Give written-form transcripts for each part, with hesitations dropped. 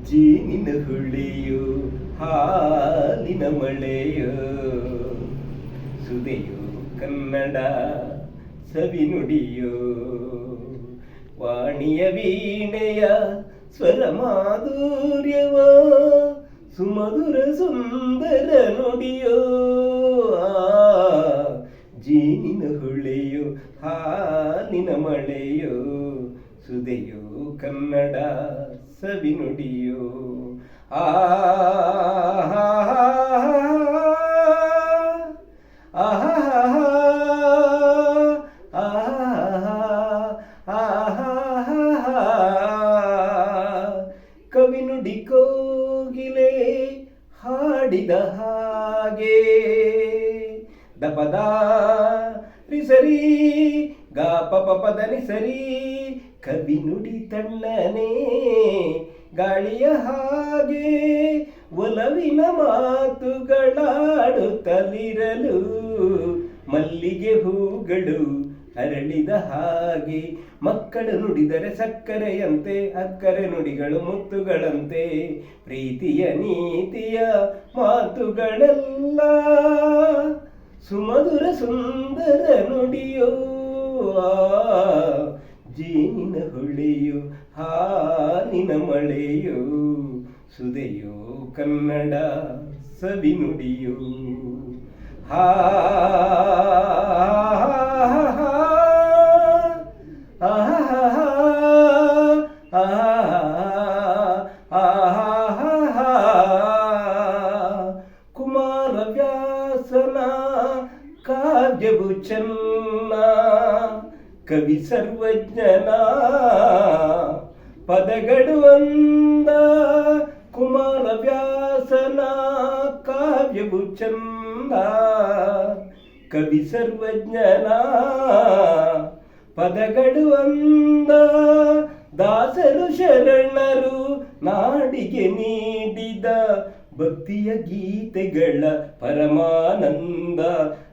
ಜೇನಿನ ಹುಳಿಯು ಹಾಲಿನ ಮಳೆಯೋ ಸುದೆಯು ಕನ್ನಡ ಸವಿನುಡಿಯೋ ವಾಣಿಯ ವೀಣೆಯ ಸ್ವರ ಮಾಧುರ್ಯವ ಸುಮಧುರ ಸುಂದರ ನುಡಿಯೋ ಜೇನಿನ ಹುಳೆಯೋ ಹಾಲಿನ ಮಳೆಯೋ ಸುದೆಯೋ ಕನ್ನಡ ಸವಿನುಡಿಯೋ ಆ ಕವಿನುಡಿ ಕೋಗಿಲೆ ಹಾಡಿದ ಹಾಗೆ ದಪದ ರಿಸರಿ ಗಾ ಪದ ನಿಸರಿ ಕವಿನುಡಿ ತಣ್ಣನೆ ಗಾಳಿಯ ಹಾಗೆ ಒಲವಿನ ಮಾತುಗಳಾಡುತ್ತಲಿರಲು ಮಲ್ಲಿಗೆ ಹೂಗಳು ಅರಳಿದ ಹಾಗೆ ಮಕ್ಕಳು ನುಡಿದರೆ ಸಕ್ಕರೆಯಂತೆ ಅಕ್ಕರೆ ನುಡಿಗಳು ಮುತ್ತುಗಳಂತೆ ಪ್ರೀತಿಯ ನೀತಿಯ ಮಾತುಗಳೆಲ್ಲ ಸುಮಧುರ ಸುಂದರ ನುಡಿಯೋ ಜೇನಿನ ಹೊಳೆಯೋ ಹಾಲಿನ ಮಳೆಯೋ ಸುದೆಯೋ ಕನ್ನಡ ಸವಿನುಡಿಯೋ ಹಾ ಕುಮಾರವ್ಯಾಸನ ಕಾವ್ಯವು ಚೆನ್ನ ಕವಿ ಸರ್ವಜ್ಞನ ಪದಗಳು ಅಂದ ಕುಮಾರವ್ಯಾಸನ ಕಾವ್ಯವು ಚಂದ ಕವಿ ಸರ್ವಜ್ಞನ ಪದಗಳು ಅಂದ ದಾಸರು ಶರಣರು ನಾಡಿಗೆ ನೀಡಿದ ಭಕ್ತಿಯ ಗೀತೆಗಳ ಪರಮಾನಂದ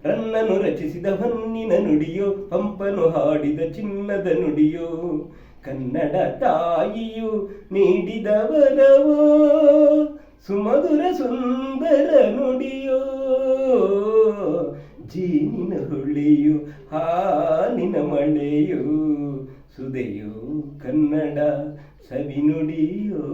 ರನ್ನನು ರಚಿಸಿದ ಹೊನ್ನಿನ ನುಡಿಯೋ ಪಂಪನು ಹಾಡಿದ ಚಿನ್ನದ ನುಡಿಯೋ ಕನ್ನಡ ತಾಯಿಯು ನೀಡಿದ ವರವೋ ಸುಮಧುರ ಸುಂದರ ನುಡಿಯೋ ಜೇನಿನ ಹುಳಿಯು ಹಾಲಿನ ಮಳೆಯೋ ಸುದೆಯೋ ಕನ್ನಡ ಸವಿನುಡಿಯೋ